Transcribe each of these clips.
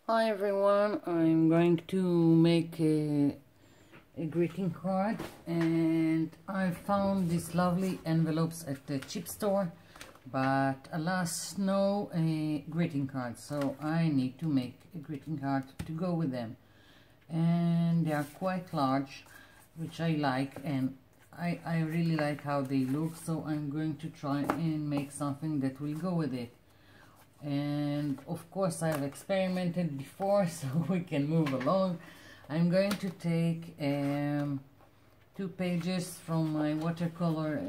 Hi everyone, I'm going to make a greeting card, and I found these lovely envelopes at the chip store, but alas, no greeting card, so I need to make a greeting card to go with them. And they are quite large, which I like, and I really like how they look, so I'm going to try and make something that will go with it. And of course I've experimented before, so we can move along. I'm going to take 2 pages from my watercolor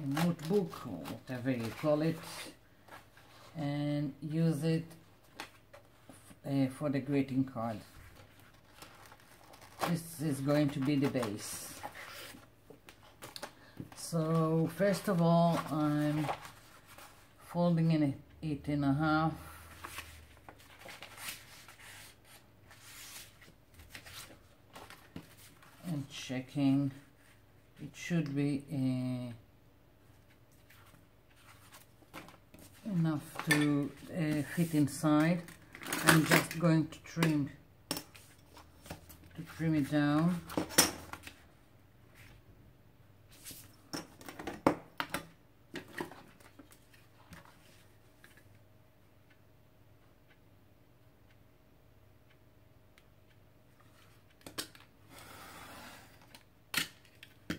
notebook, or whatever you call it, and use it for the greeting card. This is going to be the base. So first of all, I'm folding it in half, and checking it should be enough to fit inside. I'm just going to trim it down.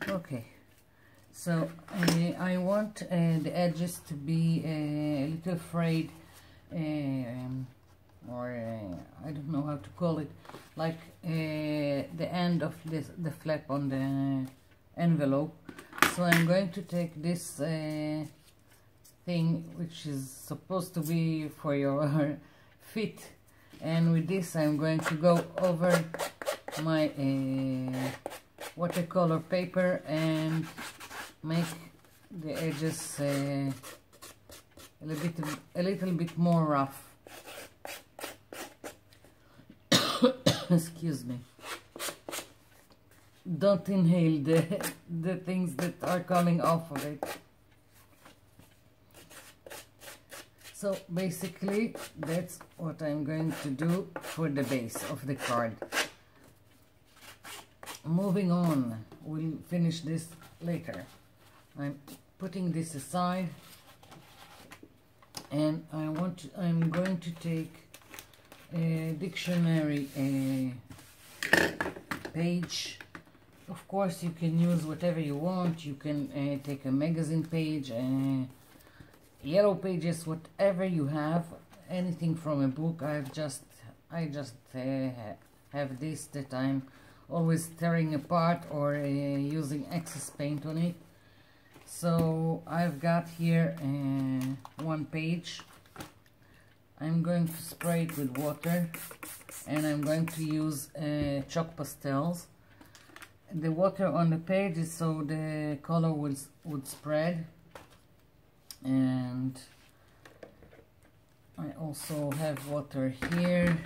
Okay, so I want the edges to be a little frayed, or I don't know how to call it, like the end of the flap on the envelope. So I'm going to take this thing, which is supposed to be for your feet, and with this I'm going to go over my watercolor paper and make the edges a little bit more rough. Excuse me. Don't inhale the things that are coming off of it. So basically that's what I'm going to do for the base of the card. Moving on, we'll finish this later. I'm putting this aside, and I'm going to take a dictionary page. Of course you can use whatever you want. You can take a magazine page, yellow pages, whatever you have, anything from a book. I just have this that I'm always tearing apart or using excess paint on it. So I've got here 1 page. I'm going to spray it with water, and I'm going to use chalk pastels. The water on the page is so the color would spread, and I also have water here,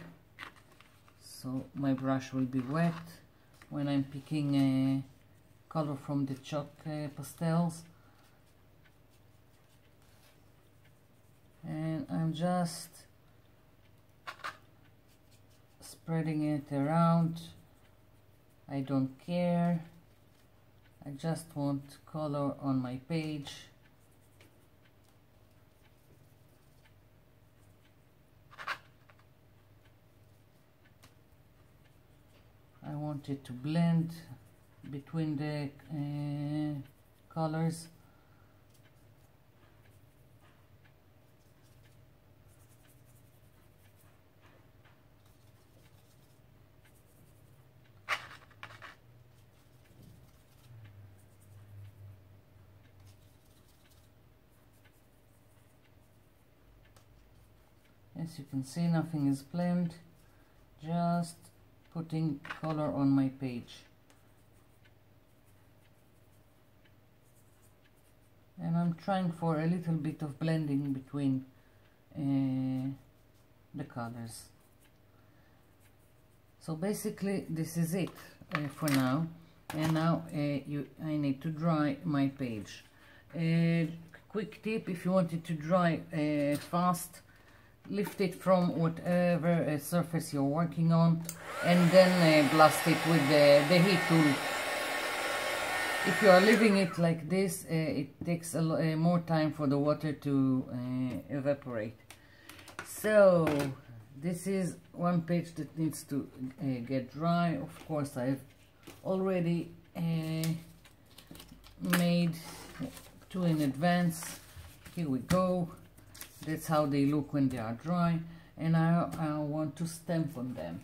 so my brush will be wet when I'm picking a color from the chalk pastels. And I'm just spreading it around. I don't care. I just want color on my page. I want it to blend between the colors. As you can see, nothing is blended, just putting color on my page. And I'm trying for a little bit of blending between the colors. So basically this is it for now. And now I need to dry my page. Quick tip: if you want it to dry fast, lift it from whatever surface you're working on, and then blast it with the heat tool. If you are leaving it like this, it takes more time for the water to evaporate. So this is one page that needs to get dry. Of course, I've already made two in advance. Here we go. That's how they look when they are dry, and I want to stamp on them.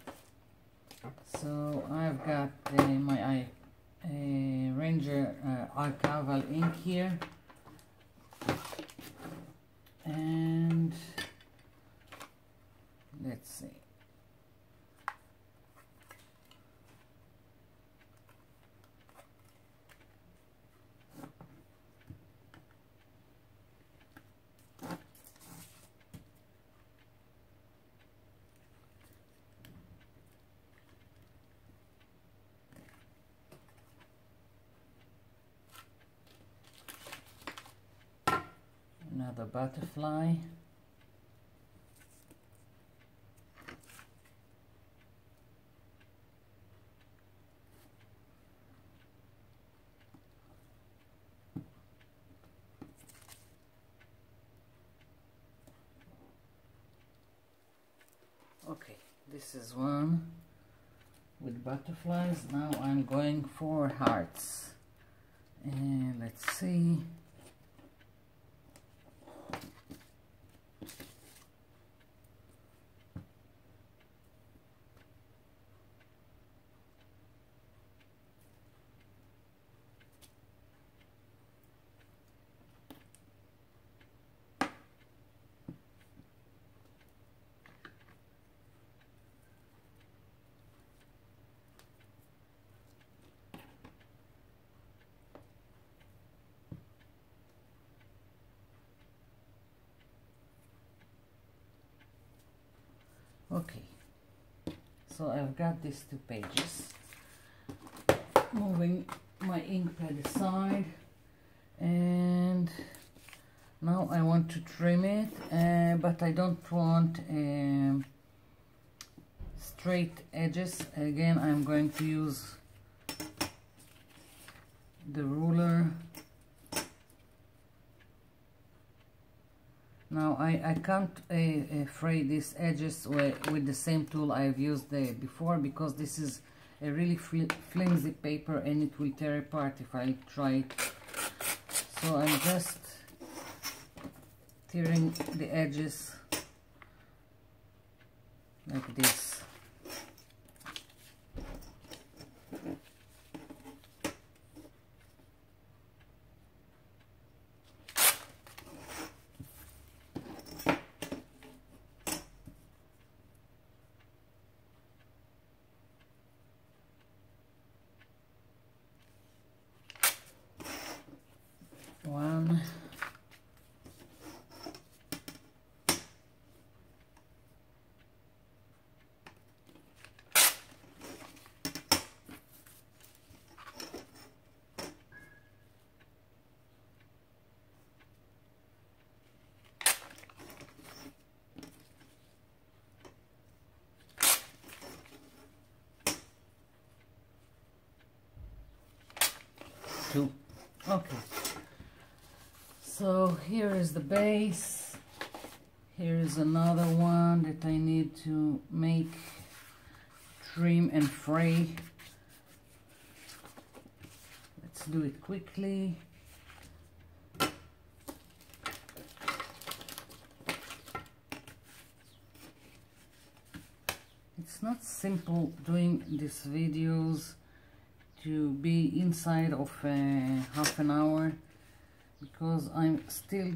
So I've got my Ranger archival ink here, and let's see. Another butterfly. Okay, this is one with butterflies. Now I'm going for hearts, and let's see. Okay, so I've got these two pages. Moving my ink pad aside, and now I want to trim it, but I don't want straight edges. Again, I'm going to use the ruler. Now I can't fray these edges with the same tool I've used before, because this is a really flimsy paper and it will tear apart if I try it. So I'm just tearing the edges like this. One. Two. Okay. So here is the base. Here is another one that I need to make, trim and fray. Let's do it quickly. It's not simple doing these videos to be inside of half an hour, because I still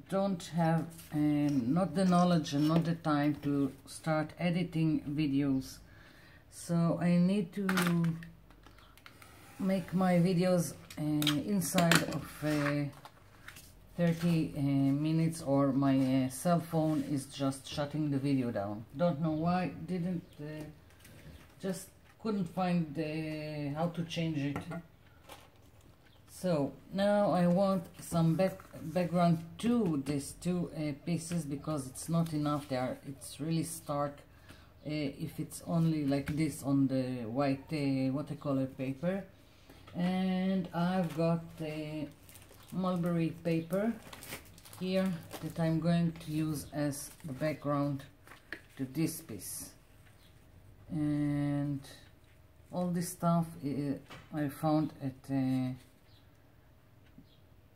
don't have not the knowledge and not the time to start editing videos. So I need to make my videos inside of 30 minutes, or my cell phone is just shutting the video down. Don't know why, didn't just couldn't find how to change it. So now I want some background to these two pieces, because it's not enough. It's really stark if it's only like this on the white watercolor paper. And I've got mulberry paper here that I'm going to use as the background to this piece. And all this stuff I found at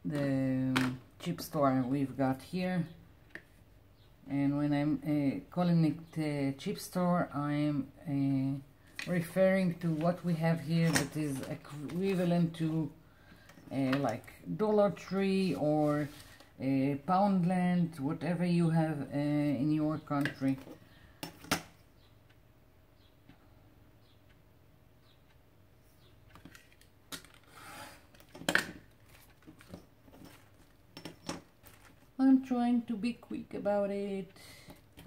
the cheap store we've got here. And when I'm calling it cheap store, I'm referring to what we have here that is equivalent to like Dollar Tree or Poundland, whatever you have in your country. I'm trying to be quick about it.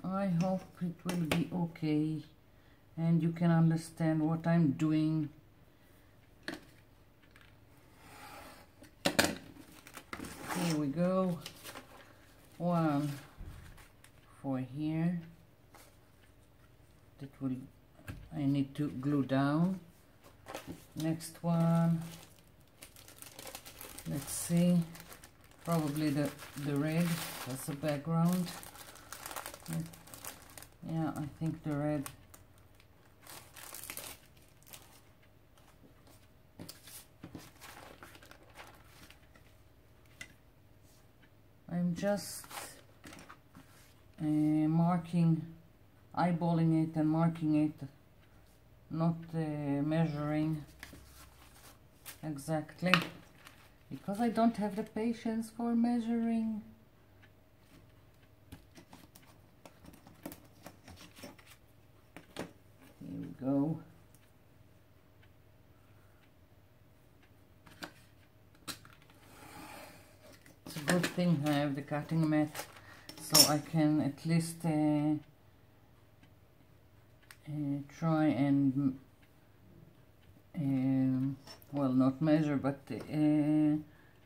I hope it will be okay and you can understand what I'm doing. Here we go. One for here. That will, I need to glue down. Next one. Let's see. Probably the red. That's the background. Yeah, I think the red. I'm just eyeballing it and marking it, not measuring exactly, because I don't have the patience for measuring. Here we go. It's a good thing I have the cutting mat, so I can at least try and well, not measure, but the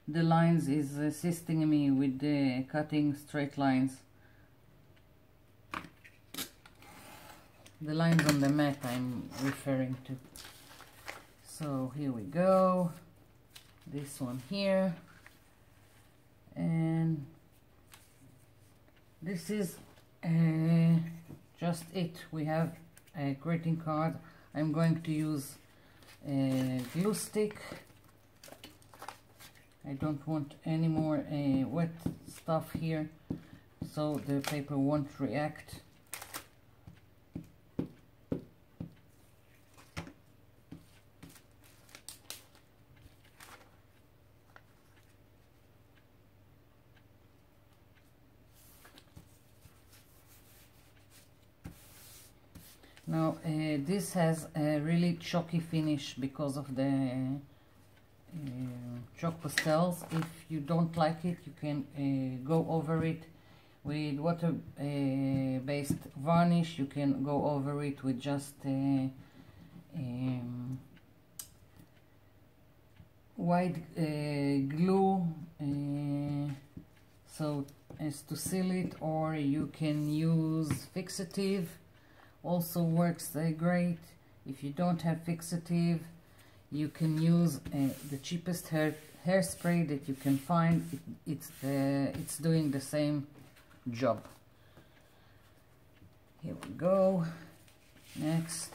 lines is assisting me with the cutting straight lines. The lines on the mat I'm referring to. So here we go. This one here. And this is just it. We have a greeting card. I'm going to use a glue stick. I don't want any more wet stuff here, so the paper won't react. Now this has a really chalky finish because of the chalk pastels. If you don't like it, you can go over it with water based varnish. You can go over it with just white glue so as to seal it, or you can use fixative. Also works great. If you don't have fixative, you can use the cheapest hairspray that you can find. It's doing the same job. Here we go. Next.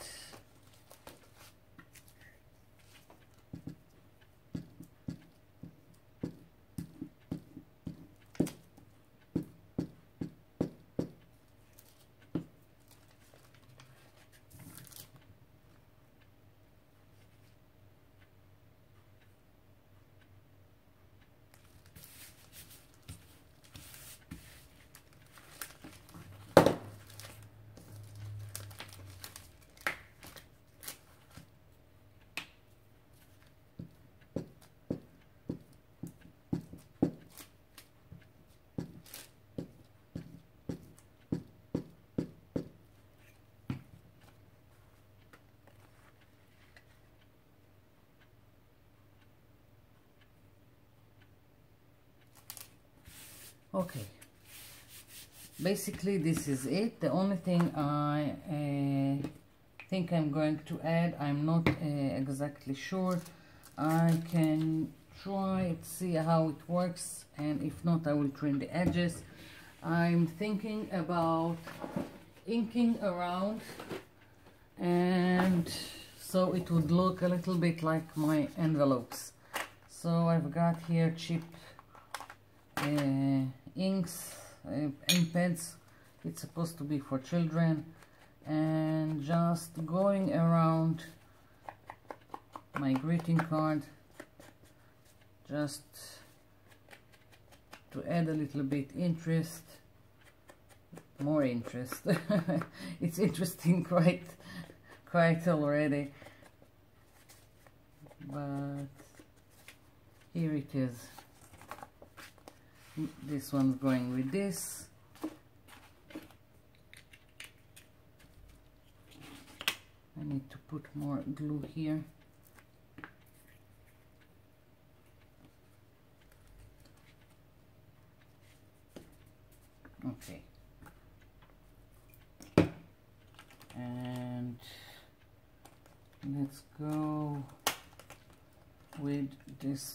Okay, basically this is it. The only thing I think I'm going to add, I'm not exactly sure. I can try it, see how it works, and if not I will trim the edges. I'm thinking about inking around, and so it would look a little bit like my envelopes. So I've got here cheap inks, ink pads. It's supposed to be for children, and just going around my greeting card just to add a little bit interest, more interest. It's interesting quite already, but here it is. This one's going with this. I need to put more glue here. Okay. And let's go with this.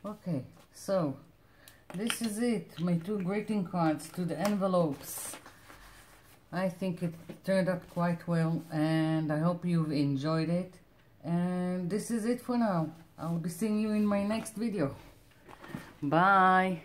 Okay, so this is it, my two greeting cards to the envelopes. I think it turned out quite well, and I hope you've enjoyed it. And this is it for now. I'll be seeing you in my next video. Bye!